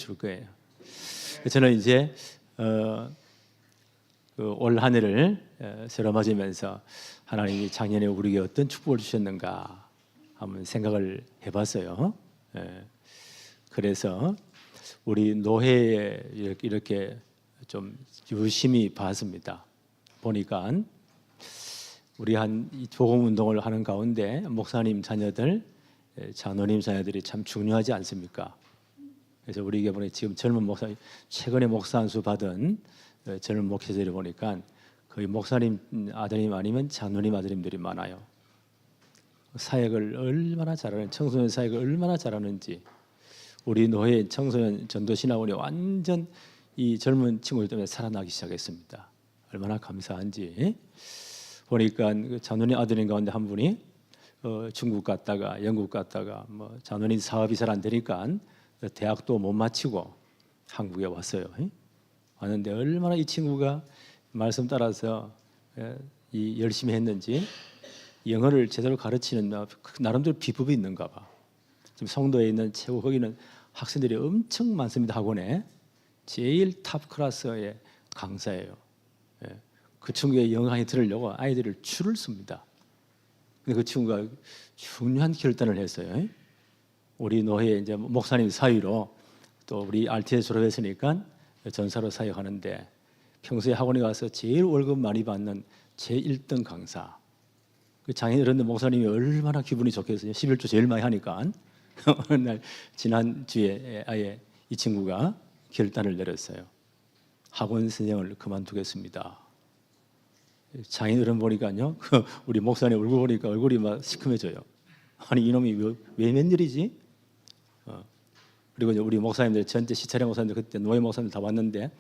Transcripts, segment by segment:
줄 거예요. 저는 이제 올 한 해를 새로 맞으면서 하나님이 작년에 우리에게 어떤 축복을 주셨는가 한번 생각을 해봤어요. 그래서 우리 노회에 이렇게 좀 유심히 봤습니다. 보니까 우리 한 복음 운동을 하는 가운데 목사님 자녀들, 장로님 자녀들이 참 중요하지 않습니까? 그래서 우리 이번에 지금 젊은 목사, 최근에 목사 안수 받은 젊은 목회자들이 보니까 거의 목사님 아드님 아니면 장로님 아드님들이 많아요. 사역을 얼마나 잘하는, 청소년 사역을 얼마나 잘하는지. 우리 노회 청소년 전도신학원이 완전 이 젊은 친구들 때문에 살아나기 시작했습니다. 얼마나 감사한지. 보니까 그 장로님 아드님 가운데 한 분이 중국 갔다가 영국 갔다가 뭐 장로님 사업이 잘 안 되니까 대학도 못 마치고 한국에 왔어요. 왔는데 얼마나 이 친구가 말씀 따라서 이 열심히 했는지 영어를 제대로 가르치는 나름대로 비법이 있는가 봐. 지금 성도에 있는 최고 거기는 학생들이 엄청 많습니다. 학원에 제일 탑 클래스의 강사예요. 그 친구의 영어 강의 들으려고 아이들을 줄을 씁니다. 근데 그 친구가 중요한 결단을 했어요. 우리 노회 이제 목사님 사위로 또 우리 RTS 졸업했으니까 전사로 사역하는데 평소에 학원에 가서 제일 월급 많이 받는 제1등 강사. 그 장인 어른들 목사님이 얼마나 기분이 좋겠어요. 11조 제일 많이 하니까 어느 날 지난주에 아예 이 친구가 결단을 내렸어요. 학원 선생을 그만두겠습니다. 장인 어른 보니까요, 우리 목사님 얼굴 보니까 얼굴이 막 시큼해져요. 아니 이놈이 왜 웬일이지? 그리고 이제 우리 목사님들 전체 시차례 목사님들 그때 노예 목사님들 다 왔는데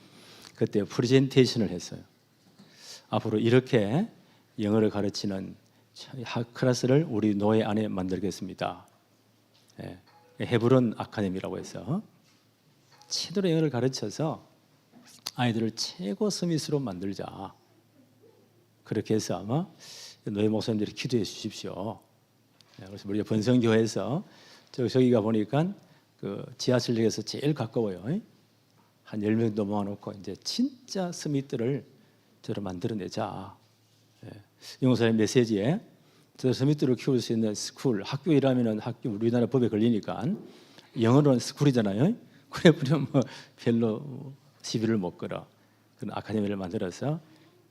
그때 프레젠테이션을 했어요. 앞으로 이렇게 영어를 가르치는 클래스를 우리 노예 안에 만들겠습니다. 헤브론 아카데미라고 해서 제대로 영어를 가르쳐서 아이들을 최고 서밋으로 만들자. 그렇게 해서 아마 노예 목사님들이 기도해 주십시오. 그래서 우리가 번성교회에서 저기가 보니까 그 지하철역에서 제일 가까워요. 한 10명 정도 모아놓고 이제 진짜 서밋들을 저를 만들어내자. 영호사의 메시지에 저 서밋들을 키울 수 있는 스쿨, 학교 일하면은 학교 우리나라 법에 걸리니까 영어로는 스쿨이잖아요. 그래 보면 뭐 별로 시비를 못 걸어. 그런 아카데미를 만들어서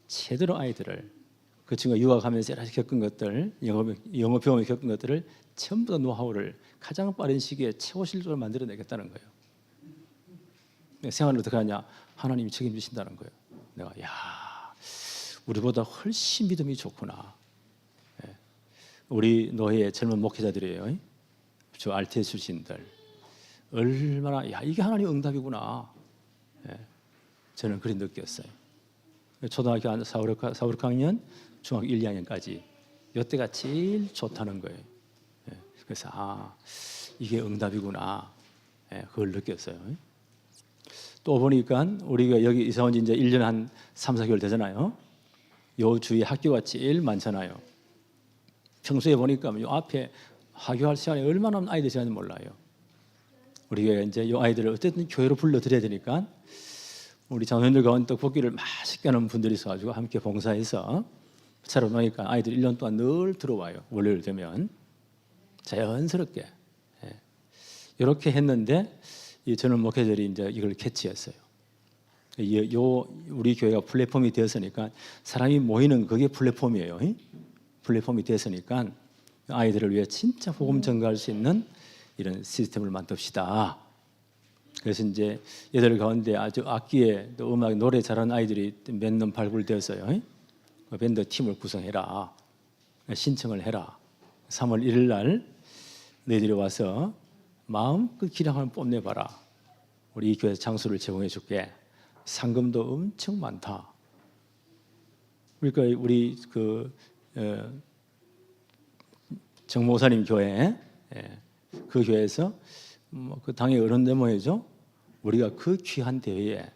제대로 아이들을 그 친구가 유학하면서 여러 가지 겪은 것들, 영어 배움에 겪은 것들을 전부 다 노하우를 가장 빠른 시기에 최고 실적으로 만들어내겠다는 거예요. 생활을 어떻게 하냐? 하나님이 책임지신다는 거예요. 내가 우리보다 훨씬 믿음이 좋구나. 우리 노회의 젊은 목회자들이에요. 저 RTS 출신들 얼마나 이게 하나님 응답이구나. 저는 그리 느꼈어요. 초등학교 4, 5학년, 중학교 1, 2학년까지 이때가 제일 좋다는 거예요. 그래서 이게 응답이구나. 그걸 느꼈어요. 또 보니까 우리가 여기 이사 온 지 이제 1년 한 3, 4개월 되잖아요. 요 주위에 학교가 제일 많잖아요. 평소에 보니까 요 앞에 하교할 시간이 얼마나 아이들이 지나는지 몰라요. 우리가 이제 요 아이들을 어쨌든 교회로 불러들여야 되니까 우리 장로님들 가운데 떡볶이를 맛있게 하는 분들이 있어가지고 함께 봉사해서 차로 놓으니까 아이들 1년 동안 늘 들어와요. 월요일 되면 자연스럽게 이렇게 했는데 이 저는 목회자들이 이제 이걸 캐치했어요. 우리 교회가 플랫폼이 되었으니까 사람이 모이는 그게 플랫폼이에요. 플랫폼이 되었으니까 아이들을 위해 진짜 복음 전가할 수 있는 이런 시스템을 만듭시다. 그래서 이제 얘들 가운데 아주 악기에 또 음악 노래 잘하는 아이들이 몇 명 발굴되었어요. 밴드 팀을 구성해라. 신청을 해라. 3월 1일 날 너희들이 와서 마음껏 기량을 뽐내봐라. 우리 이 교회 장소를 제공해 줄게. 상금도 엄청 많다. 그러니까 우리 정모사님 교회 그 교회에서 그 당의 어른들 모여죠. 우리가 그 귀한 대회에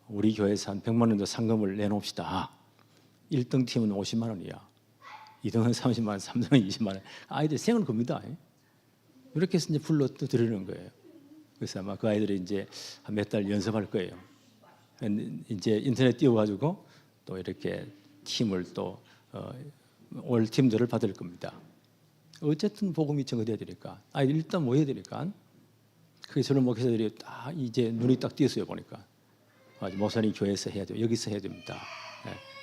우리 교회에서 한 100만 원 정도 상금을 내놓읍시다. 1등 팀은 50만 원이야. 2등은 30만 원, 3등은 20만 원. 아이들 생을 겁니다. 이렇게 해서 이제 불러 또 드리는 거예요. 그래서 아마 그 아이들이 이제 한 몇 달 연습할 거예요. 이제 인터넷 띄워가지고 또 이렇게 팀을 또 올 팀들을 받을 겁니다. 어쨌든 복음이 전거돼야 되니까 아이들 일단 뭐 해야 되니까 그게 저는 목회자들이 딱 이제 눈이 딱 띄었어요. 보니까 목사님 교회에서 해야 돼요. 여기서 해야 됩니다.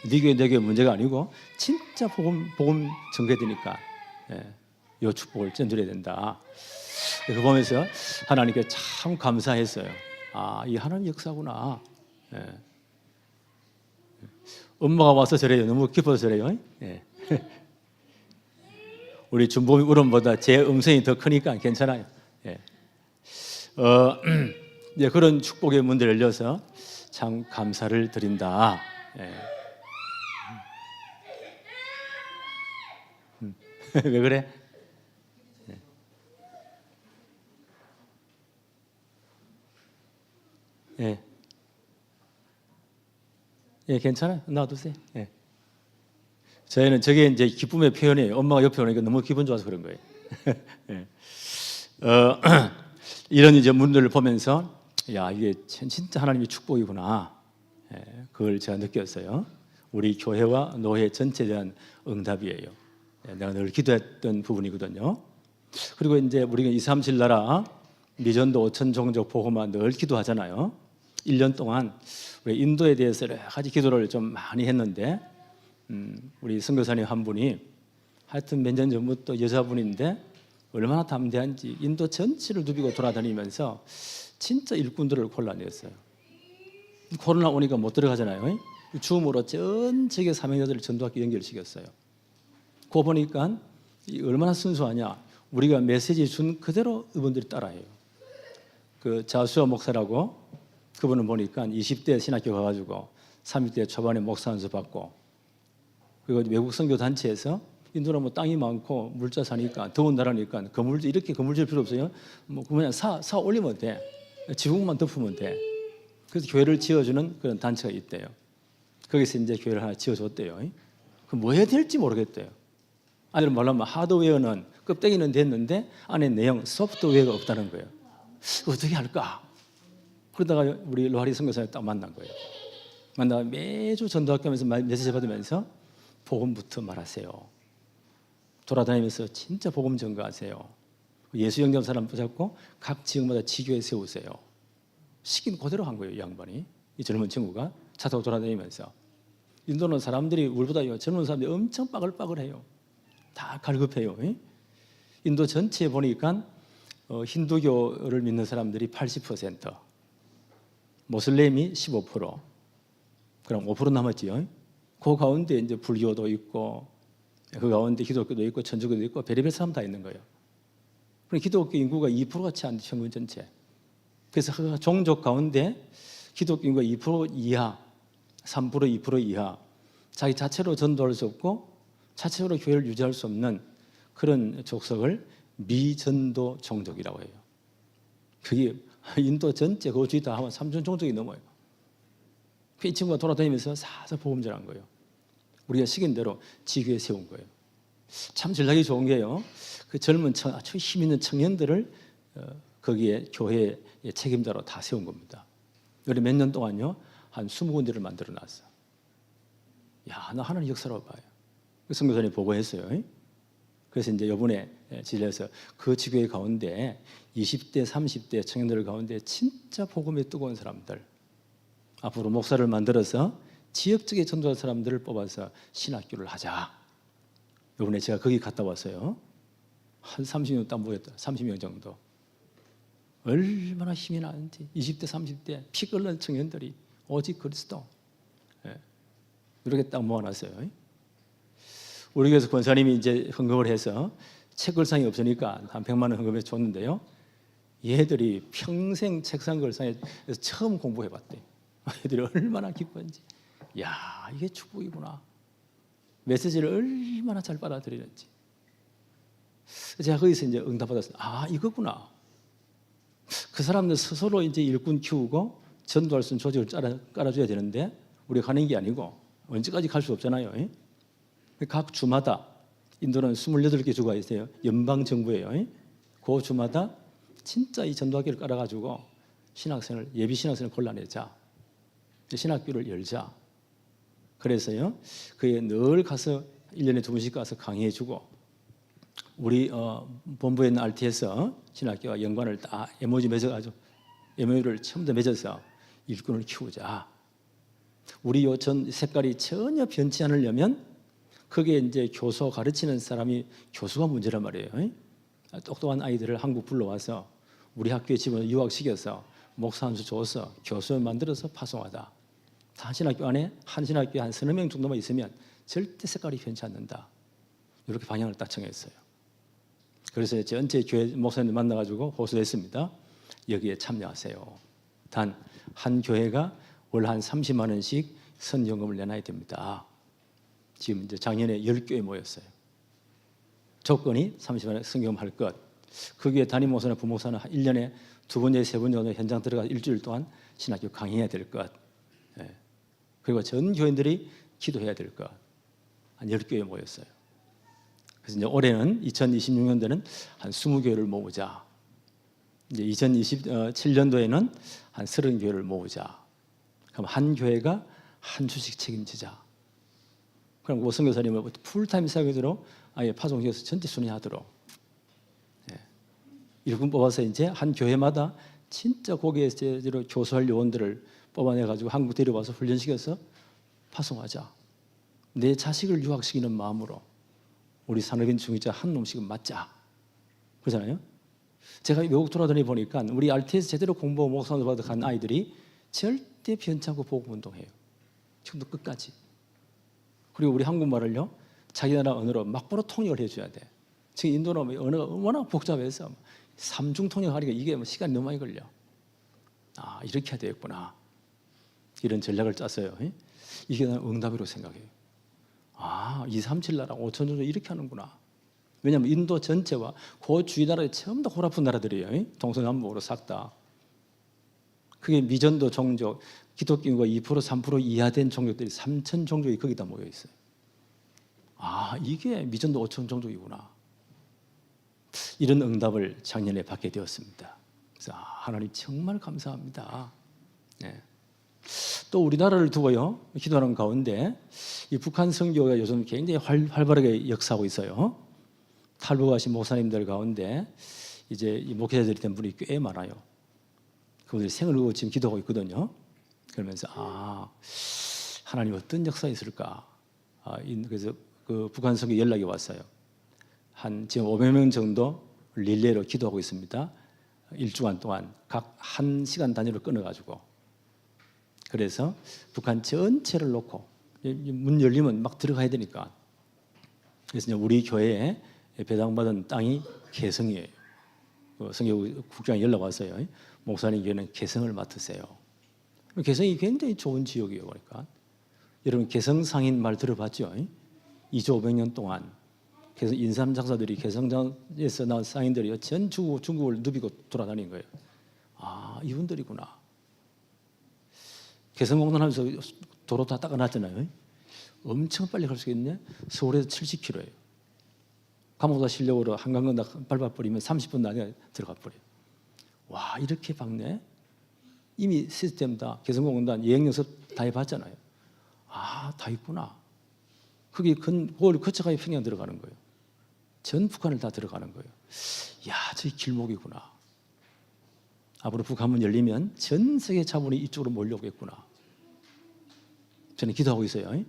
네 교회 내 교회 문제가 아니고 진짜 복음 전개되니까 이 축복을 전달해야 된다. 그거 보면서 하나님께 참 감사했어요. 이 하나님 역사구나. 엄마가 와서 저래요. 너무 기뻐서 저래요. 우리 준범이 울음보다 제 음성이 더 크니까 괜찮아요. 이제 그런 축복의 문들을 열려서 참 감사를 드린다. 왜 그래? 괜찮아요. 놔두세요. 저희는 저게 이제 기쁨의 표현이에요. 엄마가 옆에 오니까 너무 기분 좋아서 그런 거예요. 이런 이제 문들을 보면서 야 이게 진짜 하나님의 축복이구나. 그걸 제가 느꼈어요. 우리 교회와 노회 전체에 대한 응답이에요. 내가 늘 기도했던 부분이거든요. 그리고 이제 우리가 237 나라 미전도 5천 종족 복음화 늘 기도하잖아요. 1년 동안 우리 인도에 대해서 여러 가지 기도를 좀 많이 했는데 우리 선교사님 한 분이 하여튼 몇 년 전부터 여자분인데 얼마나 담대한지 인도 전체를 누비고 돌아다니면서 진짜 일꾼들을 골라냈어요. 코로나 오니까 못 들어가잖아요. 줌으로 전 세계 사명자들을 전도학교 연결시켰어요. 그거 보니까 얼마나 순수하냐. 우리가 메시지 준 그대로 이분들이 따라해요. 그 자수아 목사라고 그분은 보니까 20대 신학교 가가지고 30대 초반에 목사 연수 받고 그리고 외국 선교 단체에서 인도는 뭐 땅이 많고 물자 사니까 더운 나라니까 건물도 이렇게 건물질 필요 없어요. 뭐 그냥 사 올리면 돼. 지붕만 덮으면 돼. 그래서 교회를 지어주는 그런 단체가 있대요. 거기서 이제 교회를 하나 지어줬대요. 그 뭐 해야 될지 모르겠대요. 아니면 말하면 하드웨어는 껍데기는 됐는데 안에 내용 소프트웨어가 없다는 거예요. 어떻게 할까? 그러다가 우리 로하리 선교사를 딱 만난 거예요. 만나서 매주 전도학교하면서 메시지 받으면서 복음부터 말하세요. 돌아다니면서 진짜 복음 전가하세요. 예수 영접 사람 붙잡고 각 지역마다 지교회 세우세요. 시킨 그대로 한 거예요. 이 양반이. 이 젊은 친구가 차 타고 돌아다니면서. 인도는 사람들이 우리보다 젊은 사람들이 엄청 빠글빠글해요. 다 갈급해요. 인도 전체에 보니까 힌두교를 믿는 사람들이 80%, 모슬렘이 15%, 그럼 5% 남았지요. 그 가운데 이제 불교도 있고, 그 가운데 기독교도 있고, 천주교도 있고, 별의별 사람 다 있는 거예요. 그럼 기독교 인구가 2%가 채 안 돼, 천군 전체. 그래서 그 종족 가운데 기독교 인구가 2% 이하, 3%, 2% 이하, 자기 자체로 전도할 수 없고, 자체로 교회를 유지할 수 없는 그런 족속을 미전도 종족이라고 해요. 그게 인도 전체 그 주위 다 하면 3천 종족이 넘어요. 이 친구가 돌아다니면서 사서 복음 전한 거예요. 우리가 시킨 대로 지교에 세운 거예요. 참 전략이 좋은 게요. 그 젊은 아주 힘 있는 청년들을 거기에 교회의 책임자로 다 세운 겁니다. 우리 몇 년 동안요 한 20군데를 만들어 놨어. 야, 나 하나님 역사라고 봐요. 그 선교사님 보고했어요. 그래서 이제 이번에 진료해서 그 지교회 가운데 20대, 30대 청년들 가운데 진짜 복음에 뜨거운 사람들, 앞으로 목사를 만들어서 지역적인 전도할 사람들을 뽑아서 신학교를 하자. 이번에 제가 거기 갔다 왔어요. 한 30명 딱 모였다. 30명 정도. 얼마나 힘이 나는지. 20대, 30대 피 끓는 청년들이 오직 그리스도. 이렇게 딱 모아놨어요. 우리 교회에서 권사님이 이제 헌금을 해서 책걸상이 없으니까 한 100만 원 헌금해서 줬는데요. 얘들이 평생 책상 걸상에서 처음 공부해봤대. 얘들이 얼마나 기쁜지. 야, 이게 축복이구나. 메시지를 얼마나 잘 받아들이는지. 제가 거기서 이제 응답받았어요. 이거구나. 그 사람들 스스로 이제 일꾼 키우고 전도할 수 있는 조직을 깔아줘야 되는데 우리가 가는 게 아니고 언제까지 갈 수 없잖아요. 각 주마다 인도는 28개 주가 있어요. 연방정부예요. 그 주마다 진짜 이 전도학교를 깔아가지고 신학생을 예비 신학생을 골라내자. 신학교를 열자. 그래서요. 그에 늘 가서 1년에 2번씩 가서 강의해주고 우리 본부에 있는 RTS 신학교와 연관을 다 MOU 맺어가지고 MOU를 처음부터 맺어서 일꾼을 키우자. 우리 요 전 색깔이 전혀 변치 않으려면 그게 이제 교수 가르치는 사람이 교수가 문제란 말이에요. 똑똑한 아이들을 한국 불러와서 우리 학교에 집어넣어 유학시켜서 목사 한 수 줘서 교수 만들어서 파송하다. 한 신학교 안에 한 신학교에 한 서너 명 정도만 있으면 절대 색깔이 변치 않는다. 이렇게 방향을 딱 정했어요. 그래서 전체 교회 목사님들 만나가지고 호소했습니다. 여기에 참여하세요. 단 한 교회가 월 한 30만 원씩 선지원금을 내놔야 됩니다. 지금 이제 작년에 10교회 모였어요. 조건이 30만 원 선지원금 할 것. 거기에 담임 목사나 부목사는 1년에 2번, 3번 정도 현장 들어가서 일주일 동안 신학교 강의해야 될 것. 그리고 전 교인들이 기도해야 될 것. 한 10교회 모였어요. 그래서 이제 올해는 2026년도에는 한 20교회를 모으자. 이제 2027년도에는 한 30교회를 모으자. 그럼 한 교회가 한 주씩 책임지자. 그럼 그 선교사님을 풀타임 사역으로 아예 파송시켜서 전체 순회하도록. 일꾼 뽑아서 이제 한 교회마다 진짜 거기에 제대로 교수할 요원들을 뽑아내가지고 한국 데려와서 훈련시켜서 파송하자. 내 자식을 유학시키는 마음으로 우리 산업인 중위자 한 놈씩은 맞자. 그러잖아요. 제가 외국 돌아다니 보니까 우리 RTS 제대로 공부하고 목사도 받아 간 아이들이 절대 변치 않고 복음운동해요. 지금도 끝까지. 그리고 우리 한국말을요. 자기 나라 언어로 막바로 통역을 해줘야 돼. 지금 인도는 언어가 워낙 복잡해서 삼중 통역하니까 이게 시간이 너무 많이 걸려. 아, 이렇게 해야 되겠구나. 이런 전략을 짰어요. 이게 나는 응답이라고 생각해요. 아, 237 나라 5천 정도 이렇게 하는구나. 왜냐하면 인도 전체와 그 주위 나라에 전부 다 골아픈 나라들이에요. 동서남북으로 싹 다. 그게 미전도 종족, 기독교가 2% 3% 이하 된 종족들이 3천 종족이 거기다 모여 있어요. 아, 이게 미전도 5천 종족이구나. 이런 응답을 작년에 받게 되었습니다. 그래서 하나님 정말 감사합니다. 네. 또 우리나라를 두고요 기도하는 가운데 이 북한 선교가 요즘 굉장히 활발하게 역사하고 있어요. 탈북하신 목사님들 가운데 이제 이 목회자들이 된 분이 꽤 많아요. 그분들이 생을 두고 지금 기도하고 있거든요. 그러면서 하나님 어떤 역사가 있을까? 그래서 그 북한 선교 연락이 왔어요. 한 지금 500명 정도 릴레이로 기도하고 있습니다. 1주간 동안 각 1시간 단위로 끊어가지고. 그래서 북한 전체를 놓고 문 열리면 막 들어가야 되니까. 그래서 이제 우리 교회에 배당받은 땅이 개성이에요. 선교 국장이 연락 왔어요. 목사님 교회는 개성을 맡으세요. 개성이 굉장히 좋은 지역이에요. 그러니까 여러분 개성 상인 말 들어봤죠? 2조 500년 동안 그래서 인삼 장사들이 개성장에서 나온 상인들이 전 중국을 누비고 돌아다닌 거예요. 아, 이분들이구나. 개성공단하면서 도로 다 닦아놨잖아요. 엄청 빨리 갈 수 있네. 서울에서 70km예요. 감옥다 실력으로 한강건 다 밟아버리면 30분 안에 들어가 버려요. 와, 이렇게 박네. 이미 시스템 다 개성공단 예행연습 다 해봤잖아요. 아, 다 있구나. 그걸 거쳐가야 평양 들어가는 거예요. 전 북한을 다 들어가는 거예요. 야, 저기 길목이구나. 앞으로 북한문 열리면 전 세계 자본이 이쪽으로 몰려오겠구나. 저는 기도하고 있어요.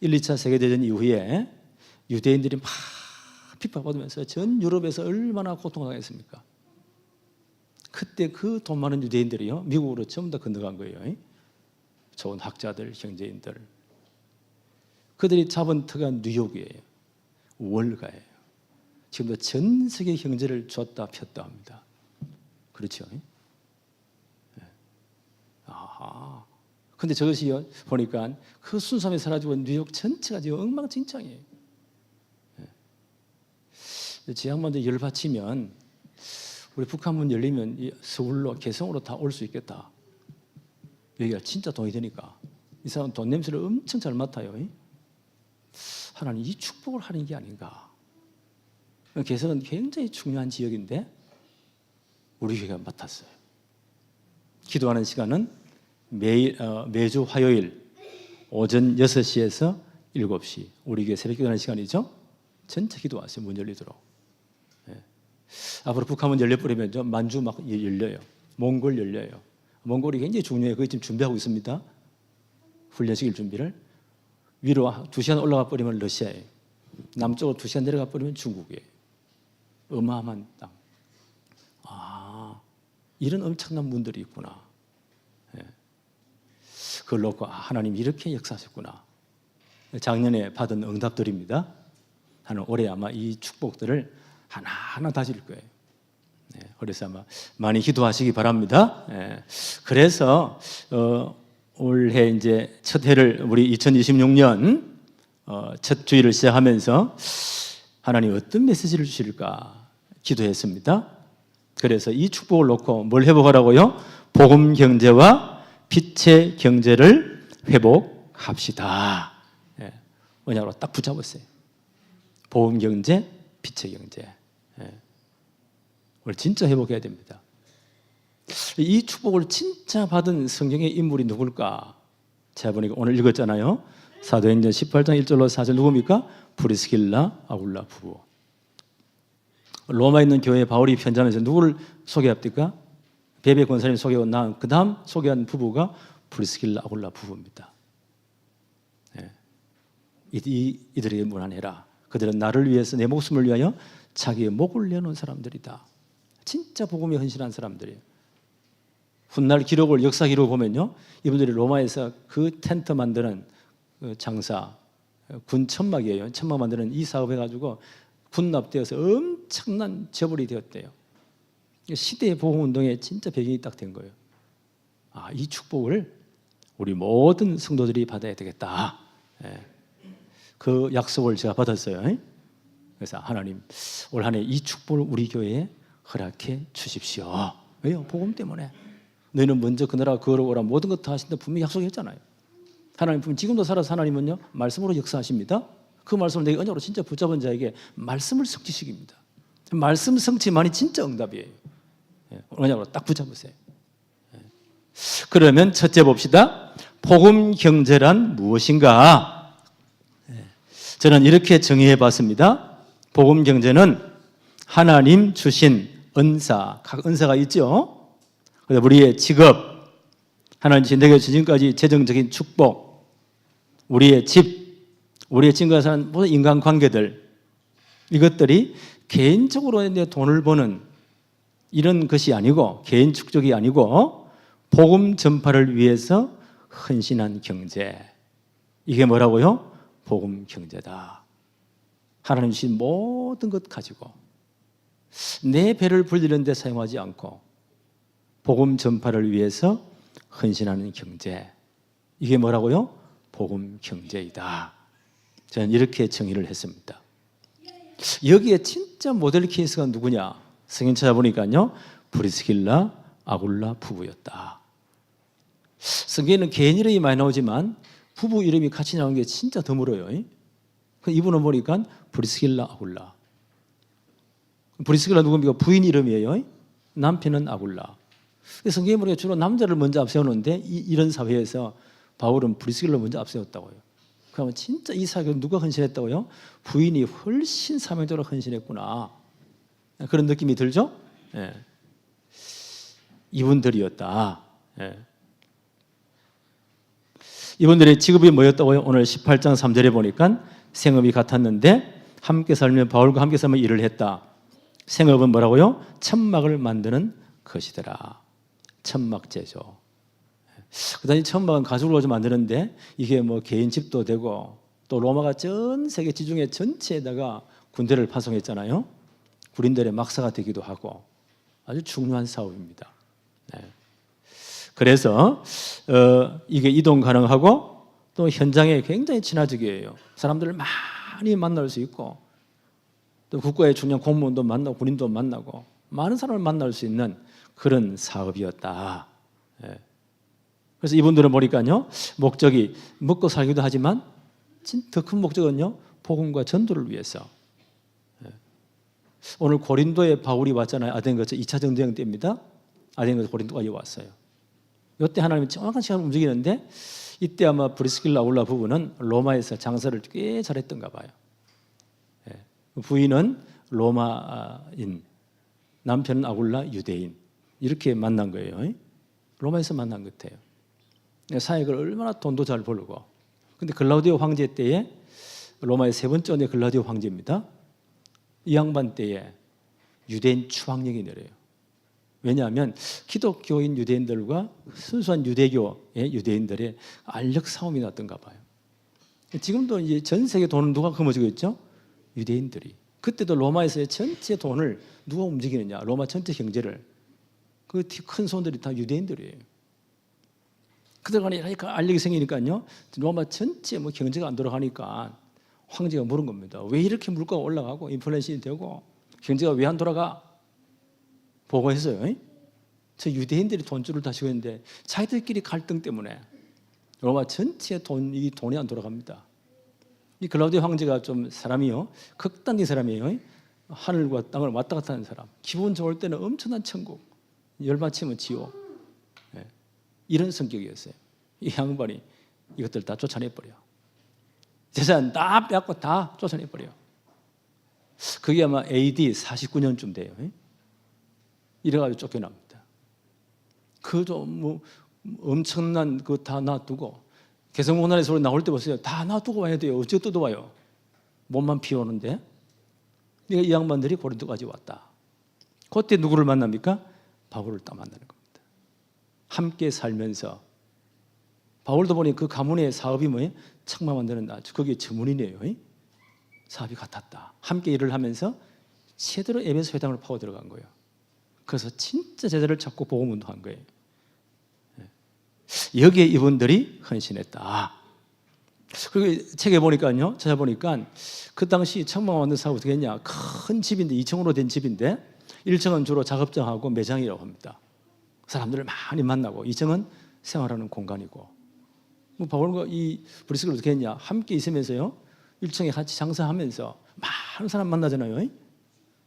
1, 2차 세계대전 이후에 유대인들이 막 핍박받으면서 전 유럽에서 얼마나 고통당했습니까? 그때 그 돈 많은 유대인들이요 미국으로 전부 다 건너간 거예요. 좋은 학자들, 경제인들. 그들이 잡은 터가 뉴욕이에요. 월가예요. 지금도 전 세계 경제를 줬다 폈다 합니다. 그렇죠? 아하. 근데 저것이 보니까 그 순수함이 사라지고 뉴욕 전체가 지금 엉망진창이에요. 제 양반들 열받치면 우리 북한문 열리면 서울로 개성으로 다 올 수 있겠다. 여기가 진짜 돈이 되니까. 이 사람은 돈 냄새를 엄청 잘 맡아요. 하나님 이 축복을 하는 게 아닌가. 개성은 굉장히 중요한 지역인데 우리 교회가 맡았어요. 기도하는 시간은 매주 화요일 오전 6시에서 7시 우리 교회 새벽 기도하는 시간이죠. 전체 기도하세요. 문 열리도록. 예. 앞으로 북한문 열려버리면 만주 막 열려요. 몽골 열려요. 몽골이 굉장히 중요해요. 그거 지금 준비하고 있습니다. 훈련시킬 준비를. 위로 2시간 올라가 버리면 러시아예요. 남쪽으로 2시간 내려가 버리면 중국이에요. 어마어마한 땅. 이런 엄청난 문들이 있구나. 예. 그걸 놓고 하나님 이렇게 역사하셨구나. 작년에 받은 응답들입니다. 하는 올해 아마 이 축복들을 하나하나 다질 거예요. 예. 그래서 아마 많이 기도하시기 바랍니다. 예. 그래서 올해 이제 첫 해를 우리 2026년 첫 주일을 시작하면서 하나님 어떤 메시지를 주실까 기도했습니다. 그래서 이 축복을 놓고 뭘 회복하라고요? 복음 경제와 빛의 경제를 회복합시다. 예. 언약으로 딱 붙잡았어요. 복음 경제, 빛의 경제. 예. 오늘 진짜 회복해야 됩니다. 이 축복을 진짜 받은 성경의 인물이 누굴까? 제가 보니까 오늘 읽었잖아요. 사도행전 18장 1절로 4절 누굽니까? 브리스길라, 아굴라 부부. 로마에 있는 교회에 바울이 편지하면서 누구를 소개합니까? 베베 권사님 소개하고 그 다음 소개한 부부가 브리스길라, 아굴라 부부입니다. 네. 이들에게 문안해라. 그들은 나를 위해서 내 목숨을 위하여 자기의 목을 내놓은 사람들이다. 진짜 복음에 헌신한 사람들이에요. 훗날 기록을 역사 기록을 보면요, 이분들이 로마에서 그 텐트 만드는 그 장사, 군 천막이에요. 천막 만드는 이 사업 해가지고 군납되어서 엄청난 재벌이 되었대요. 시대의 복음운동에 진짜 배경이 딱 된 거예요. 이 축복을 우리 모든 성도들이 받아야 되겠다. 예. 그 약속을 제가 받았어요. 그래서 하나님 올 한 해 이 축복을 우리 교회에 허락해 주십시오. 왜요? 복음 때문에. 너희는 먼저 그 나라 걸어오라 모든 것 다 하신다 분명히 약속했잖아요. 하나님 지금도 살아서 하나님은요 말씀으로 역사하십니다. 그 말씀을 내가 언약으로 진짜 붙잡은 자에게 말씀을 성취시킵니다. 말씀 성취만이 진짜 응답이에요. 언약으로 딱 붙잡으세요. 그러면 첫째 봅시다. 복음 경제란 무엇인가? 저는 이렇게 정의해 봤습니다. 복음 경제는 하나님 주신 은사, 각 은사가 있죠. 우리의 직업, 하나님 주신 내게 지금까지 재정적인 축복, 우리의 집, 우리의 지금까지 사는 모든 인간관계들, 이것들이 개인적으로 내 돈을 버는 이런 것이 아니고 개인 축적이 아니고 복음 전파를 위해서 헌신한 경제. 이게 뭐라고요? 복음 경제다. 하나님 주신 모든 것 가지고 내 배를 불리는 데 사용하지 않고 복음 전파를 위해서 헌신하는 경제. 이게 뭐라고요? 복음 경제이다. 저는 이렇게 정의를 했습니다. 여기에 진짜 모델 케이스가 누구냐? 성경 찾아보니까요, 브리스길라, 아굴라 부부였다. 성경에는 개인 이름이 많이 나오지만 부부 이름이 같이 나오는 게 진짜 드물어요. 이분은 보니까 브리스길라, 아굴라. 브리스길라 누굽니까? 부인 이름이에요. 남편은 아굴라. 성경에 보니까 주로 남자를 먼저 앞세우는데 이런 사회에서 바울은 브리스길라 먼저 앞세웠다고요. 그러면 진짜 이 사역을 누가 헌신했다고요? 부인이 훨씬 사명적으로 헌신했구나. 그런 느낌이 들죠? 예. 이분들이었다. 예. 이분들의 직업이 뭐였다고요? 오늘 18장 3절에 보니까 생업이 같았는데 함께 살며 바울과 함께 살며 일을 했다. 생업은 뭐라고요? 천막을 만드는 것이더라. 천막 제조. 그다음에 천막은 가죽으로 가지고 만드는데 이게 뭐 개인 집도 되고 또 로마가 전 세계 지중해 전체에다가 군대를 파송했잖아요. 군인들의 막사가 되기도 하고 아주 중요한 사업입니다. 네. 그래서 이게 이동 가능하고 또 현장에 굉장히 친화적이에요. 사람들을 많이 만날 수 있고 또 국가의 중요한 공무원도 만나고 군인도 만나고 많은 사람을 만날 수 있는 그런 사업이었다. 네. 그래서 이분들은 보니까요, 목적이 먹고 살기도 하지만 더 큰 목적은요, 복음과 전도를 위해서. 오늘 고린도에 바울이 왔잖아요. 아덴거서 2차 전쟁 때입니다. 아덴거서 고린도까지 왔어요. 이때 하나님이 정확한 시간을 움직이는데 이때 아마 브리스길라 아굴라 부부는 로마에서 장사를 꽤 잘했던가 봐요. 부인은 로마인, 남편은 아굴라 유대인. 이렇게 만난 거예요. 로마에서 만난 것 같아요. 사역을 얼마나 돈도 잘 벌고. 근데 글라우디오 황제 때에 로마의 세 번째 원의 글라우디오 황제입니다. 이 양반 때에 유대인 추방령이 내려요. 왜냐하면 기독교인 유대인들과 순수한 유대교의 유대인들의 알력 싸움이 났던가 봐요. 지금도 이제 전 세계 돈은 누가 거머쥐고 있죠? 유대인들이. 그때도 로마에서의 전체 돈을 누가 움직이느냐? 로마 전체 경제를. 그 큰 손들이 다 유대인들이에요. 그들 간에 이러니까 알력이 생기니까요. 로마 전체 뭐 경제가 안 돌아가니까 황제가 물은 겁니다. 왜 이렇게 물가가 올라가고 인플레이션이 되고 경제가 왜 안 돌아가? 보고했어요. 저 유대인들이 돈줄을 다시고 있는데 자기들끼리 갈등 때문에 로마 전체 돈이 안 돌아갑니다. 이 글라우디오 황제가 좀 사람이요, 극단적인 사람이에요. 하늘과 땅을 왔다 갔다 하는 사람. 기분 좋을 때는 엄청난 천국, 열받치면 지옥. 이런 성격이었어요. 이 양반이 이것들 다 쫓아내버려. 재산 다 빼앗고 다 쫓아내버려. 그게 아마 AD 49년쯤 돼요. 이래가지고 쫓겨납니다. 그도 뭐 엄청난 그 다 놔두고 개성공단에서 소리 나올 때 보세요. 다 놔두고 와야 돼요. 어째 뜯어와요? 몸만 피우는데. 이 양반들이 고린도까지 왔다. 그때 누구를 만납니까? 바울을 딱 만나는 겁니다. 함께 살면서 바울도 보니 그 가문의 사업이 뭐예요? 책망 만드는 나. 거기에 전문이네요. 사업이 같았다. 함께 일을 하면서 제대로 에베소 회당을 파고 들어간 거예요. 그래서 진짜 제자를 찾고 복음 운동한 거예요. 여기에 이분들이 헌신했다. 그리고 책에 보니까요, 찾아보니까 그 당시 책망 만든 사업이 어떻게 했냐? 큰 집인데 2층으로 된 집인데 1층은 주로 작업장하고 매장이라고 합니다. 사람들을 많이 만나고 2층은 생활하는 공간이고. 뭐 바울과 이 브리스길라 어떻게 했냐? 함께 있으면서요, 1층에 같이 장사하면서 많은 사람 만나잖아요.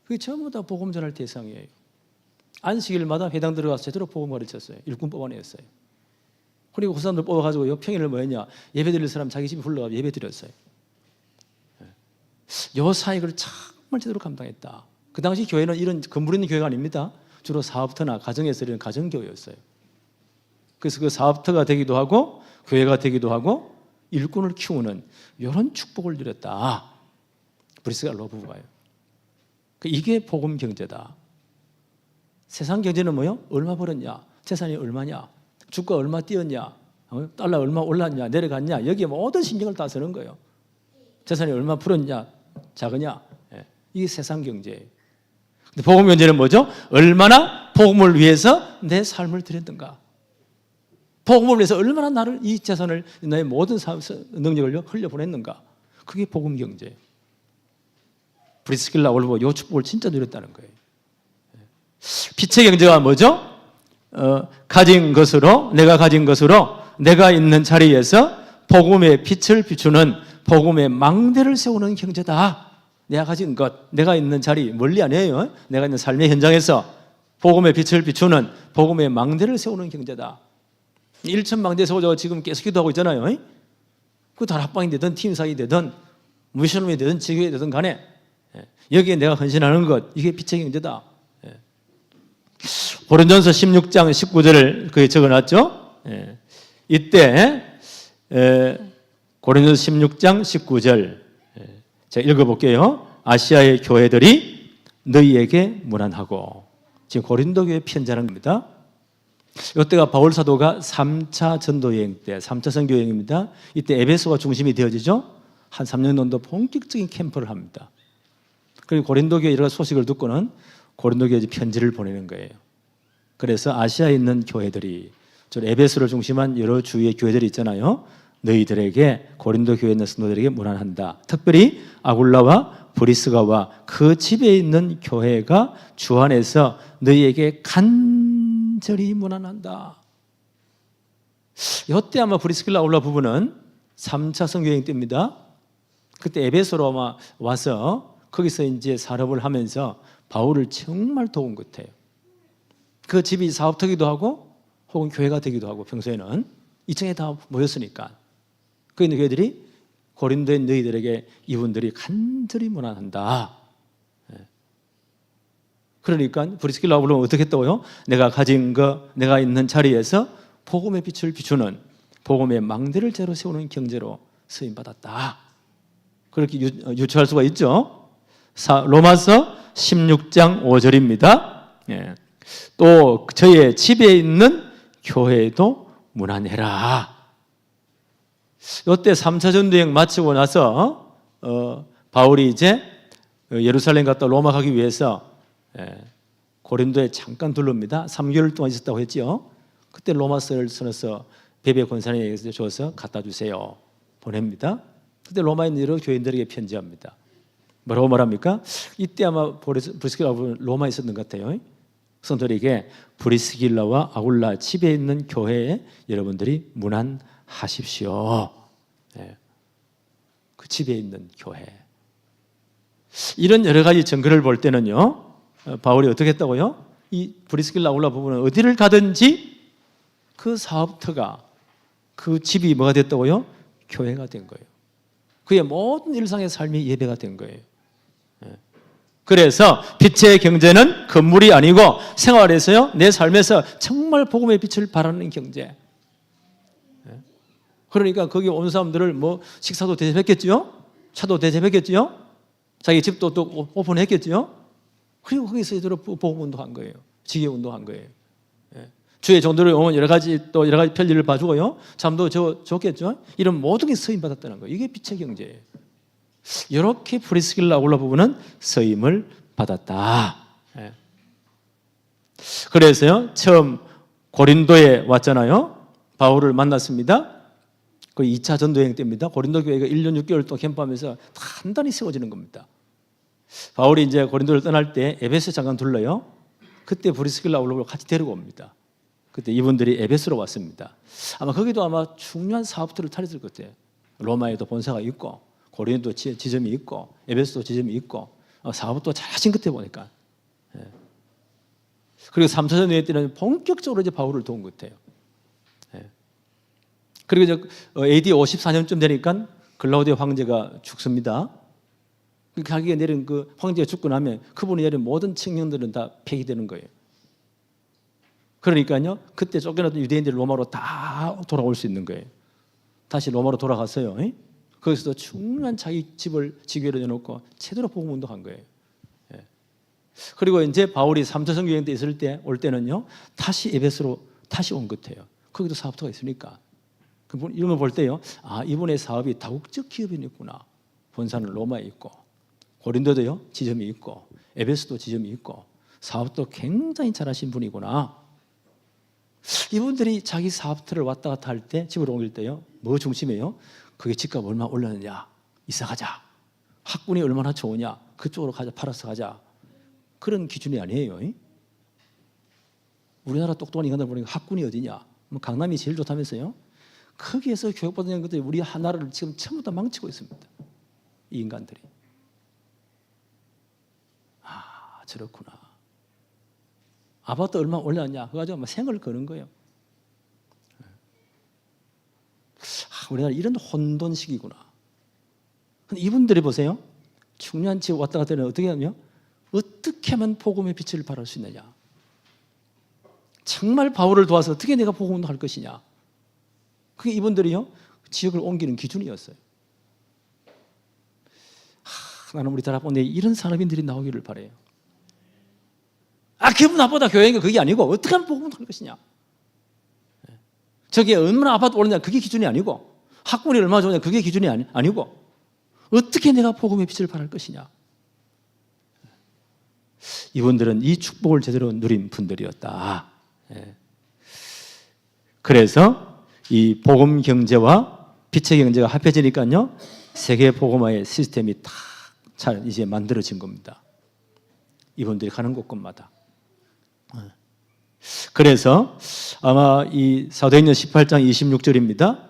그게 전부 다 복음 전할 대상이에요. 안식일마다 회당 들어가서 제대로 복음 가르쳤어요. 일꾼 뽑아냈어요. 그리고 그 사람들 뽑아가지고요, 평일을 뭐 했냐? 예배 드릴 사람 자기 집에 불러가지고 예배 드렸어요. 요 사역을 정말 제대로 감당했다. 그 당시 교회는 이런 건물 있는 교회가 아닙니다. 주로 사업터나 가정에서 이런 가정교회였어요. 그래서 그 사업터가 되기도 하고 교회가 되기도 하고 일꾼을 키우는 이런 축복을 누렸다. 브리스길라 부부가요. 이게 복음 경제다. 세상 경제는 뭐요? 얼마 벌었냐? 재산이 얼마냐? 주가 얼마 뛰었냐? 달러 얼마 올랐냐? 내려갔냐? 여기에 모든 신경을 다 쓰는 거예요. 재산이 얼마 풀었냐? 작으냐? 이게 세상 경제예요. 근데 복음 경제는 뭐죠? 얼마나 복음을 위해서 내 삶을 드렸던가. 복음을 위해서 얼마나 나를, 이 재산을, 나의 모든 능력을 흘려보냈는가. 그게 복음 경제예요. 브리스길라 아굴라 요 축복을 진짜 누렸다는 거예요. 빛의 경제가 뭐죠? 가진 것으로, 내가 가진 것으로 내가 있는 자리에서 복음의 빛을 비추는 복음의 망대를 세우는 경제다. 내가 가진 것, 내가 있는 자리, 멀리 아니에요. 내가 있는 삶의 현장에서 복음의 빛을 비추는 복음의 망대를 세우는 경제다. 1천 망대 세우자고 지금 계속 기도하고 있잖아요. 그 다락방이 되든 팀사이 되든 미션홈이 되든 지교회 되든 간에 여기에 내가 헌신하는 것, 이게 빛의 경제다. 고린도전서 16장 19절을 거기에 적어놨죠. 이때 고린도전서 16장 19절 제가 읽어볼게요. 아시아의 교회들이 너희에게 문안하고. 지금 고린도 교회 편지하는 겁니다. 이때가 바울 사도가 3차 전도 여행 때, 3차 선교 여행입니다. 이때 에베소가 중심이 되어지죠. 한 3년 정도 본격적인 캠프를 합니다. 그리고 고린도 교회 여러 소식을 듣고는 고린도 교회에 편지를 보내는 거예요. 그래서 아시아에 있는 교회들이, 저 에베소를 중심한 여러 주위의 교회들이 있잖아요. 너희들에게, 고린도 교회에 있는 성도들에게 문안한다. 특별히 아굴라와 브리스가와 그 집에 있는 교회가 주 안에서 너희에게 간절히 문안한다. 이때 아마 브리스길라 아굴라 부부는 3차 선교여행 때입니다. 그때 에베소로 아마 와서 거기서 이제 산업을 하면서 바울을 정말 도운 것 같아요. 그 집이 사업터기도 하고 혹은 교회가 되기도 하고 평소에는 2층에 다 모였으니까 그 있는 교회들이 고린도의 너희들에게 이분들이 간절히 문안한다. 그러니까 브리스길라 아굴라는 어떻게 했다고요? 내가 가진 거, 내가 있는 자리에서 복음의 빛을 비추는 복음의 망대를 제로 세우는 경제로 쓰임받았다. 그렇게 유추할 수가 있죠. 로마서 16장 5절입니다. 예. 또 저의 집에 있는 교회에도 문안해라. 이때 3차 전도여행 마치고 나서 바울이 이제 예루살렘 갔다 로마 가기 위해서 고린도에 잠깐 둘러옵니다. 3개월 동안 있었다고 했죠. 그때 로마서를 써서 베베 권사님에게 줘서 갖다 주세요. 보냅니다. 그때 로마에 있는 여러 교인들에게 편지합니다. 뭐라고 말합니까? 이때 아마 브리스길라가 로마에 있었던 것 같아요. 성도들에게 브리스길라와 아굴라 집에 있는 교회에 여러분들이 문안하십시오. 그 집에 있는 교회. 이런 여러 가지 증거를 볼 때는요, 바울이 어떻게 했다고요? 이 브리스길라 아굴라 부부는 어디를 가든지 그 사업터가, 그 집이 뭐가 됐다고요? 교회가 된 거예요. 그의 모든 일상의 삶이 예배가 된 거예요. 그래서 빛의 경제는 건물이 아니고 생활에서요, 내 삶에서 정말 복음의 빛을 발하는 경제. 그러니까 거기 온 사람들을 뭐 식사도 대접했겠죠, 차도 대접했겠죠, 자기 집도 또 오픈했겠죠. 그리고 거기서 이대로 복음 운동한 거예요. 지혜 운동한 거예요. 주의 종들을 오면 여러 가지 편리를 봐주고요, 잠도 줬겠죠. 이런 모든 게 쓰임 받았다는 거예요. 이게 빛의 경제예요. 이렇게 브리스길라 아굴라 부부는 쓰임을 받았다. 그래서요, 처음 고린도에 왔잖아요. 바울을 만났습니다. 그 2차 전도여행 때입니다. 고린도 교회가 1년 6개월 동안 캠프하면서 단단히 세워지는 겁니다. 바울이 이제 고린도를 떠날 때 에베소 잠깐 둘러요. 그때 브리스길라 아굴라를 같이 데리고 옵니다. 그때 이분들이 에베소로 왔습니다. 아마 거기도 아마 중요한 사업들을 차렸을 것 같아요. 로마에도 본사가 있고, 고린도 지점이 있고, 에베소도 지점이 있고, 사업도 잘하신 것 같아 보니까. 그리고 3차 전도여행 때는 본격적으로 이제 바울을 도운 것 같아요. 그리고 이제 AD 54년쯤 되니까 글라우디오 황제가 죽습니다. 자기가 내린 그 황제가 죽고 나면 그분이 내린 모든 칙령들은 다 폐기되는 거예요. 그러니까요, 그때 쫓겨났던 유대인들이 로마로 다 돌아올 수 있는 거예요. 다시 로마로 돌아갔어요. 거기서도 중요한 자기 집을 지교회로 내놓고 제대로 복음 운동한 거예요. 그리고 이제 바울이 3차 선교여행 때 있을 때 올 때는요, 다시 에베소로 다시 온 것 같아요. 거기도 사업터가 있으니까. 이런 걸 볼 때요, 아, 이분의 사업이 다국적 기업이 있구나. 본사는 로마에 있고, 고린도도요 지점이 있고, 에베소도 지점이 있고, 사업도 굉장히 잘하신 분이구나. 이분들이 자기 사업터를 왔다 갔다 할 때, 집으로 옮길 때요, 뭐 중심이에요? 그게 집값 얼마 올랐느냐, 이사 가자. 학군이 얼마나 좋으냐, 그쪽으로 가자, 팔아서 가자. 그런 기준이 아니에요. 우리나라 똑똑한 인간들 보니까 학군이 어디냐, 뭐 강남이 제일 좋다면서요. 거기에서 교육받는 것들이 우리 하나를 지금 전부 다 망치고 있습니다. 이 인간들이. 아, 저렇구나. 아파트 얼마 올랐냐, 그거 가지고 생을 거는 거예요. 아, 우리나라 이런 혼돈식이구나. 근데 이분들이 보세요. 중요한 집 왔다 갔다 하면 어떻게 하냐? 어떻게 하면 복음의 빛을 발할 수 있느냐? 정말 바울을 도와서 어떻게 내가 복음 운동할 것이냐? 그게 이분들이요, 지역을 옮기는 기준이었어요. 나는 우리 다락방에 이런 산업인들이 나오기를 바라요. 아, 기분 나쁘다 교회가 그게 아니고 어떻게 하면 복음을 할 것이냐. 저게 얼마나 아파트 오르냐 그게 기준이 아니고, 학군이 얼마나 좋으냐 그게 기준이 아니고, 어떻게 내가 복음의 빛을 발할 것이냐. 이분들은 이 축복을 제대로 누린 분들이었다. 그래서 이 복음 경제와 빛의 경제가 합해지니까요, 세계 복음화의 시스템이 다 잘 이제 만들어진 겁니다. 이분들이 가는 곳곳마다. 그래서 아마 이 사도행전 18장 26절입니다.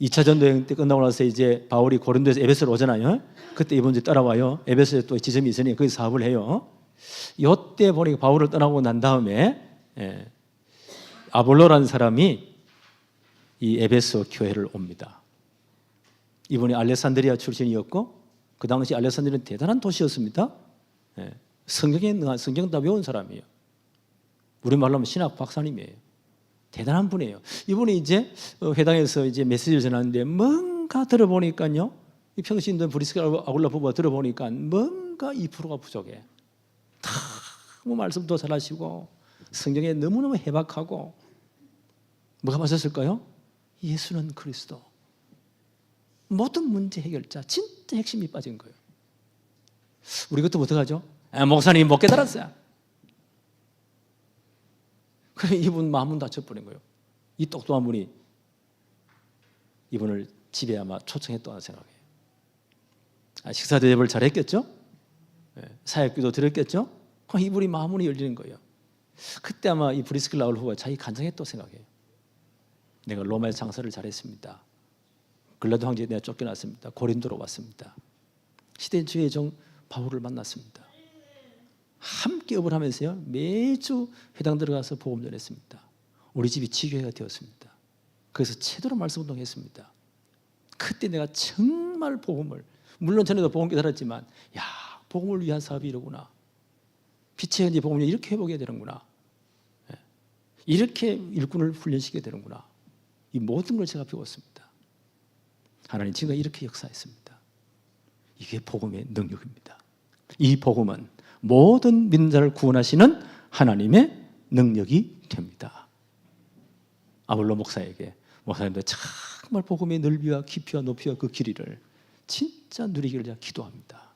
2차 전도여행 때 끝나고 나서 이제 바울이 고린도에서 에베소로 오잖아요. 그때 이번 주에 따라와요. 에베소에 또 지점이 있으니 거기 사업을 해요. 이때 보니까 바울을 떠나고 난 다음에 아볼로라는 사람이 이 에베소 교회를 옵니다. 이분이 알렉산드리아 출신이었고 그 당시 알렉산드리아는 대단한 도시였습니다. 성경에 능한, 성경 다 외운 사람이에요. 우리말로 하면 신학 박사님이에요. 대단한 분이에요. 이분이 이제 회당에서 이제 메시지를 전하는데 뭔가 들어보니까요, 이 평신도 브리스길라 아굴라 부부가 들어보니까 뭔가 2%가 부족해. 너무 말씀도 잘하시고 성경에 너무너무 해박하고 뭐가 맞았을까요? 예수는 그리스도. 모든 문제 해결자, 진짜 핵심이 빠진 거예요. 우리 것도 어떡하죠? 목사님이 못 깨달았어요. 그래 이분 마음은 다쳐버린 거예요. 이 똑똑한 분이 이분을 집에 아마 초청했다고 생각해요. 식사 대접을 잘했겠죠? 사역기도 드렸겠죠? 이분이 마음문이 열리는 거예요. 그때 아마 이 브리스길라 아굴라 후보가 자기 간증했다고 생각해요. 내가 로마에 장사를 잘했습니다. 글라도 황제에 내가 쫓겨났습니다. 고린도로 왔습니다. 시대 주의 종 바울을 만났습니다. 함께 업을 하면서요 매주 회당 들어가서 복음 전했습니다. 우리 집이 지교회가 되었습니다. 그래서 제대로 말씀 운동했습니다. 그때 내가 정말 복음을, 물론 전에도 복음 깨달았지만 야 복음을 위한 사업이 이러구나. 빛의 현지 복음을 이렇게 회복해야 되는구나. 이렇게 일꾼을 훈련시켜야 되는구나. 이 모든 걸 제가 배웠습니다. 하나님 지금 이렇게 역사했습니다. 이게 복음의 능력입니다. 이 복음은 모든 믿는 자를 구원하시는 하나님의 능력이 됩니다. 아볼로 목사에게 목사님들 정말 복음의 넓이와 깊이와 높이와 그 길이를 진짜 누리기를 제가 기도합니다.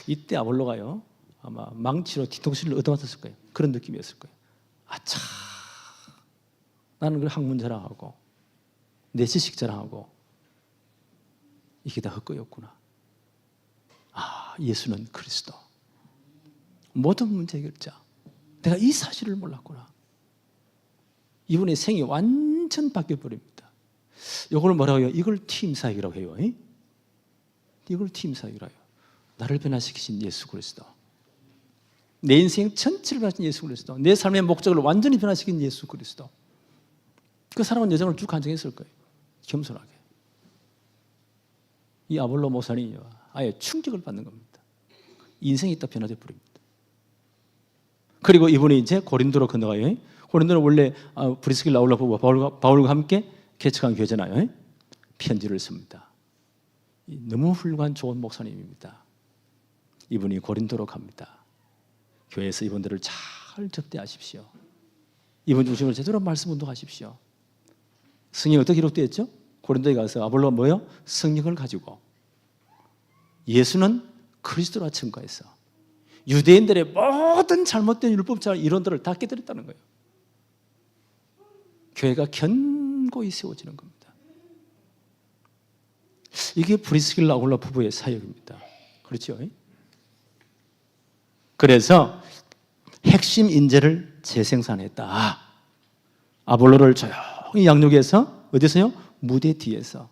이때 아볼로가요 아마 망치로 뒤통수를 얻어맞았을 거예요. 그런 느낌이었을 거예요. 아차, 나는 그 학문 자랑하고 내 지식 자랑하고 이게 다 헛거였구나. 예수는 그리스도, 모든 문제 해결자. 내가 이 사실을 몰랐구나. 이분의 생이 완전 바뀌어버립니다. 이걸 뭐라고 해요? 이걸 팀사역이라고 해요. 이걸 팀사역이라고 해요. 나를 변화시키신 예수 그리스도, 내 인생 전체를 변화시킨 예수 그리스도, 내 삶의 목적을 완전히 변화시킨 예수 그리스도. 그 사람은 여정을 쭉 간증했을 거예요. 겸손하게. 이 아볼로 목사님이 아예 충격을 받는 겁니다. 인생이 딱 변화되어 버립니다. 그리고 이분이 이제 고린도로 건너가요. 고린도는 원래 브리스길라 아굴라 부부가 바울과 함께 개척한 교회잖아요. 편지를 씁니다. 너무 훌륭한 좋은 목사님입니다. 이분이 고린도로 갑니다. 교회에서 이분들을 잘 접대하십시오. 이분 중심으로 제대로 말씀 운동하십시오. 성경이 어떻게 기록되어 있죠? 고린도에 가서 아볼로가 뭐예요? 성령을 가지고 예수는 그리스도라 증거해서 유대인들의 모든 잘못된 율법자 이론들을 다 깨뜨렸다는 거예요. 교회가 견고히 세워지는 겁니다. 이게 브리스길라 아굴라 부부의 사역입니다. 그렇죠? 그래서 핵심 인재를 재생산했다. 아볼로를 조용히 양육해서 어디서요? 무대 뒤에서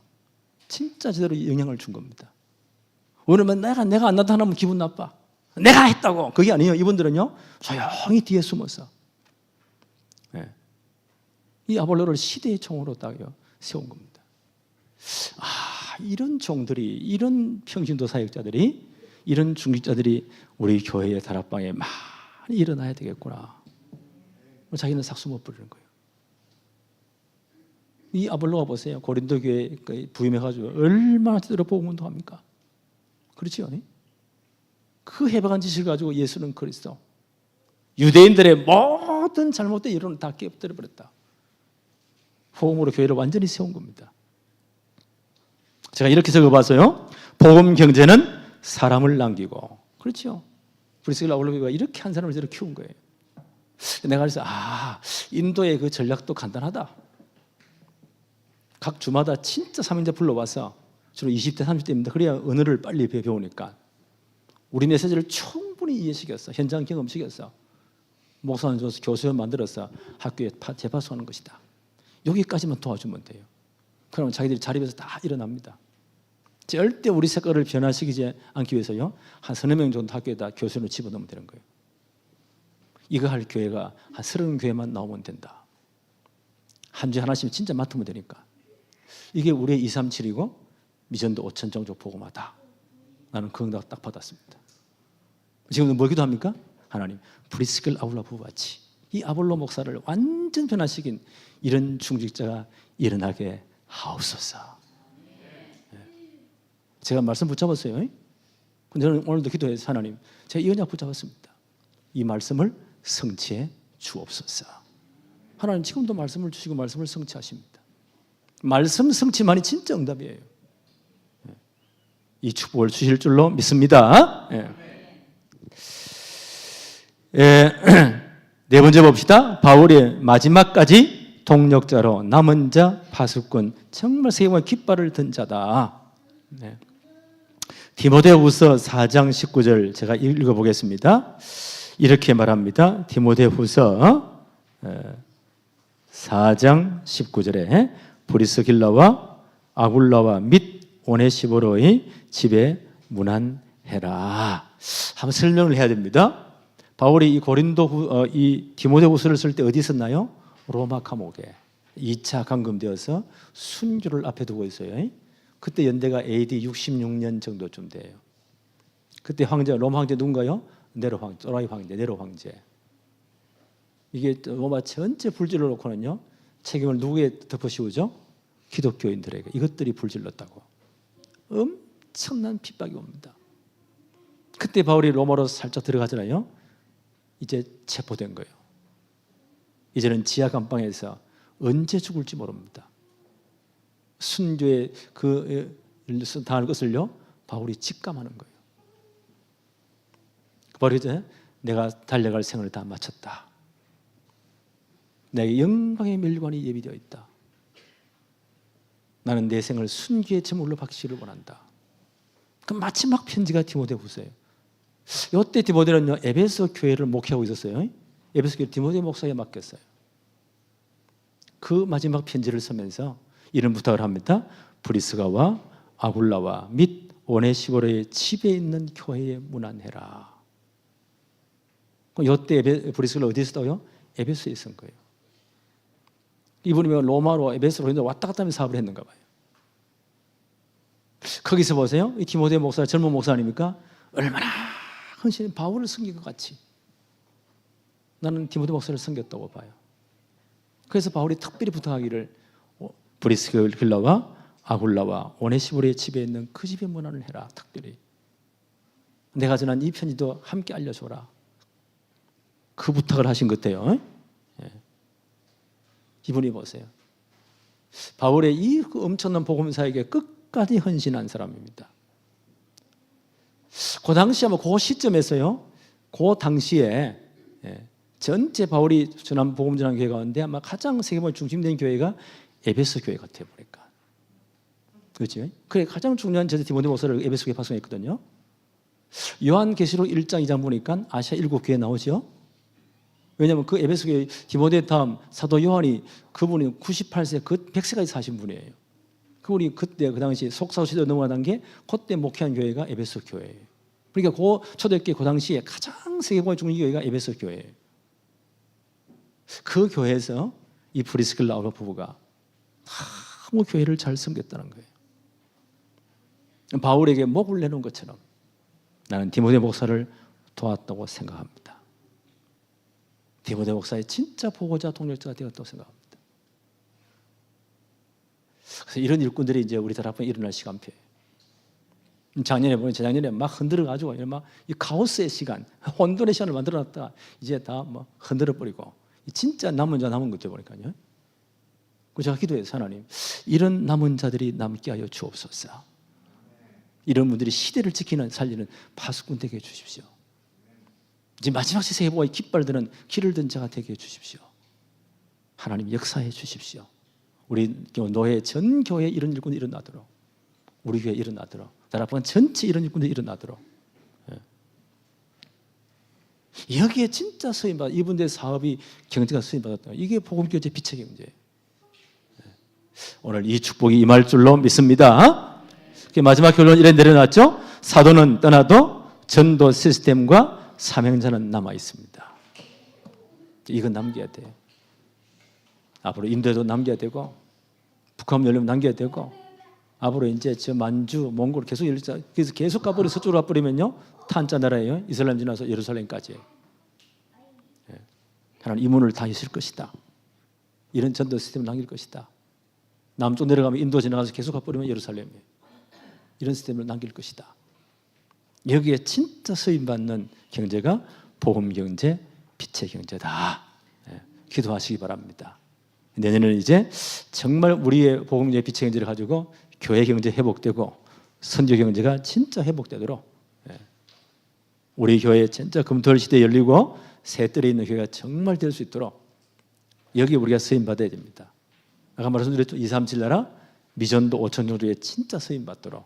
진짜 제대로 영향을 준 겁니다. 왜냐면 내가 안 나타나면 기분 나빠. 내가 했다고. 그게 아니에요. 이분들은요 조용히 뒤에 숨어서 이 아볼로를 시대의 총으로 딱 세운 겁니다. 이런 종들이, 이런 평신도 사역자들이, 이런 중직자들이 우리 교회의 다락방에 많이 일어나야 되겠구나. 자기는 싹 숨어버리는 거예요. 이 아볼로가 보세요. 고린도 교회 부임해가지고 얼마나 제대로 복음 운동합니까? 그렇지요? 그 해박한 지식을 가지고 예수는 그리스도, 유대인들의 모든 잘못된 이론을 다 깨뜨려 버렸다. 복음으로 교회를 완전히 세운 겁니다. 제가 이렇게 적어봤어요. 복음 경제는 사람을 남기고. 그렇죠? 브리스길라 아굴라가 이렇게 한 사람을 저렇게 키운 거예요. 내가 그래서 인도의 그 전략도 간단하다. 각 주마다 진짜 사명자 불러와서 주로 20대 30대입니다. 그래야 언어를 빨리 배우니까 우리 메시지를 충분히 이해시켰어. 현장 경험시켰어. 목사님 줘서 교수님 만들어서 학교에 재파송하는 것이다. 여기까지만 도와주면 돼요. 그러면 자기들이 자립해서 다 일어납니다. 절대 우리 색깔을 변화시키지 않기 위해서요, 한 서너 명 정도 학교에다 교수를 집어넣으면 되는 거예요. 이거 할 교회가 한 30교회만 나오면 된다. 한 주에 하나씩 진짜 맡으면 되니까. 이게 우리의 237이고 미전도 5천 정도 복음하다. 나는 그 응답 딱 받았습니다. 지금 뭐 기도합니까? 하나님, 브리스길 아울러 부부같이 이 아볼로 목사를 완전 변화시킨 이런 중직자가 일어나게 하옵소서. 제가 말씀 붙잡았어요. 저는 오늘도 기도해서 하나님, 제가 이 언약 붙잡았습니다. 이 말씀을 성취해 주옵소서. 하나님 지금도 말씀을 주시고 말씀을 성취하십니다. 말씀 성취만이 진짜 응답이에요. 이 축복을 주실 줄로 믿습니다. 네 번째 봅시다. 바울이 마지막까지 동력자로 남은 자 파수꾼, 정말 세계의 깃발을 든 자다. 디모데후서 4장 19절 제가 읽어보겠습니다. 이렇게 말합니다. 디모데후서 4장 19절에 브리스길라와 아굴라와 및 오네시보로의 집에 문안해라. 한번 설명을 해야 됩니다. 바울이 이 디모데후서를 쓸 때 어디 있었나요? 로마 감옥에 2차 감금되어서 순교를 앞에 두고 있어요. 그때 연대가 AD 66년 정도쯤 돼요. 그때 황제, 로마 황제 누군가요? 네로 황제, 또라이 황제, 네로 황제. 이게 로마 전체 불질러 놓고는요, 책임을 누구에 덮어씌우죠? 기독교인들에게. 이것들이 불질렀다고. 엄청난 핍박이 옵니다. 그때 바울이 로마로 살짝 들어가잖아요. 이제 체포된 거예요. 이제는 지하 감방에서 언제 죽을지 모릅니다. 순교의 당할 것을요, 바울이 직감하는 거예요. 바로 이제 내가 달려갈 생을 다 마쳤다. 내 영광의 멸관이 예비되어 있다. 나는 내 생을 순교의 제물로 바치기를 원한다. 그 마지막 편지가 디모데후서예요. 이때 디모데는요, 에베소 교회를 목회하고 있었어요. 에베소 교회 디모데 목사에 맡겼어요. 그 마지막 편지를 쓰면서 이런 부탁을 합니다. 브리스가와 아굴라와 및 오네시보로의 집에 있는 교회에 문안해라. 이때 브리스가 어디에 있었다고요? 에베소에 있은 거예요. 이분이 로마로 에베소로 왔다 갔다 하면서 사업을 했는가 봐요. 거기서 보세요. 이 디모데 목사, 젊은 목사 아닙니까? 얼마나 헌신이 바울을 섬긴 것 같이 나는 디모데 목사를 섬겼다고 봐요. 그래서 바울이 특별히 부탁하기를 브리스길라와 아굴라와 오네시보로의 집에 있는 그 집에 문안을 해라. 특별히 내가 전한 이 편지도 함께 알려줘라. 그 부탁을 하신 것 같아요. 이분이 보세요. 바울의 이 엄청난 복음사에게 끝까지 헌신한 사람입니다. 그 당시 아마 그 시점에서요, 그 당시에 전체 바울이 전한 복음 전한 교회 가운데 아마 가장 세계적으로 중심된 교회가 에베소 교회 같아요, 보니까. 그렇죠? 그래 가장 중요한 저 디모데 목사를 에베소 교회 파송했거든요. 요한계시록 1장 2장 보니까 아시아 7교회 나오죠. 왜냐하면 그 에베소 교회 디모데 다음 사도 요한이 그분이 98세, 100세까지 사신 분이에요. 그분이 그때 그 당시 속사후 시대 넘어가던 게 그때 목회한 교회가 에베소 교회예요. 그러니까 그 초대교회 그 당시에 가장 세계보의 중심 교회가 에베소 교회예요. 그 교회에서 이 브리스길라 아굴라 부부가 너무 교회를 잘 섬겼다는 거예요. 바울에게 목을 내놓은 것처럼 나는 디모데 목사를 도왔다고 생각합니다. 디모데 목사의 진짜 보호자 동력자가 되었다고 생각합니다. 그래서 이런 일꾼들이 이제 우리 앞에 일어날 시간표예요. 작년에 보면 재작년에 막 흔들어가지고 막 이 카오스의 시간, 혼돈의 시간을 만들어놨다가 이제 다 뭐 흔들어 버리고 진짜 남은 자 남은 것들 보니까요. 그 제가 기도해서 하나님, 이런 남은 자들이 남게 하여 주옵소서. 이런 분들이 시대를 지키는 살리는 파수꾼 되게 해주십시오. 이제 마지막 세상에 보고 깃발 드는 길을 든 자가 되게 해주십시오. 하나님 역사해 주십시오. 우리 노예 전 교회에 이런 일꾼이 일어나도록, 우리 교회에 일어나도록, 나라방 전체 이런 일꾼들이 일어나도록. 여기에 진짜 수임받아 이분들의 사업이 경제가 수임받았다. 이게 복음교제 비책의 문제예요. 오늘 이 축복이 임할 줄로 믿습니다. 마지막 결론 이래 내려놨죠. 사도는 떠나도 전도 시스템과 사명자는 남아 있습니다. 이건 남겨야 돼요. 앞으로 인도에도 남겨야 되고 북한 열리면 남겨야 되고 앞으로 이제 저 만주, 몽골 계속 열리자. 그래서 계속 가버리 서쪽으로 가버리면요 탄자 나라예요. 이슬람 지나서 예루살렘까지. 하나님 이 문을 다 여실 것이다. 이런 전도 시스템을 남길 것이다. 남쪽 내려가면 인도 지나가서 계속 가버리면 예루살렘이에요. 이런 시스템을 남길 것이다. 여기에 진짜 쓰임받는 경제가 복음 경제, 빛의 경제다. 기도하시기 바랍니다. 내년에는 이제 정말 우리의 복음 경제, 빛의 경제를 가지고 교회 경제 회복되고 선교 경제가 진짜 회복되도록 우리 교회 진짜 금토일 시대 열리고 새뜰이 있는 교회가 정말 될 수 있도록 여기 우리가 쓰임 받아야 됩니다. 아까 말씀드렸죠. 237 나라 미전도 5천 정도에 진짜 쓰임 받도록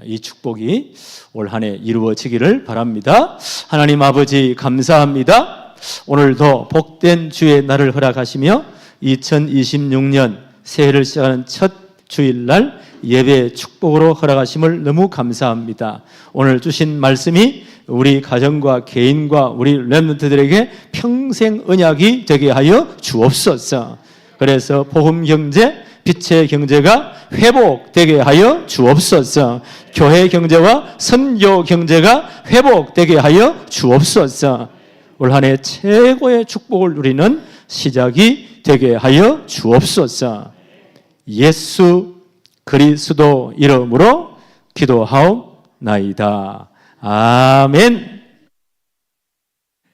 이 축복이 올 한 해 이루어지기를 바랍니다. 하나님 아버지 감사합니다. 오늘도 복된 주의 날을 허락하시며 2026년 새해를 시작하는 첫 주일날 예배 축복으로 허락하심을 너무 감사합니다. 오늘 주신 말씀이 우리 가정과 개인과 우리 렘넌트들에게 평생 언약이 되게 하여 주옵소서. 그래서 복음 경제, 빛의 경제가 회복되게 하여 주옵소서. 교회 경제와 선교 경제가 회복되게 하여 주옵소서. 올 한 해 최고의 축복을 누리는 시작이 되게 하여 주옵소서. 예수 그리스도 이름으로 기도하옵나이다. 아멘.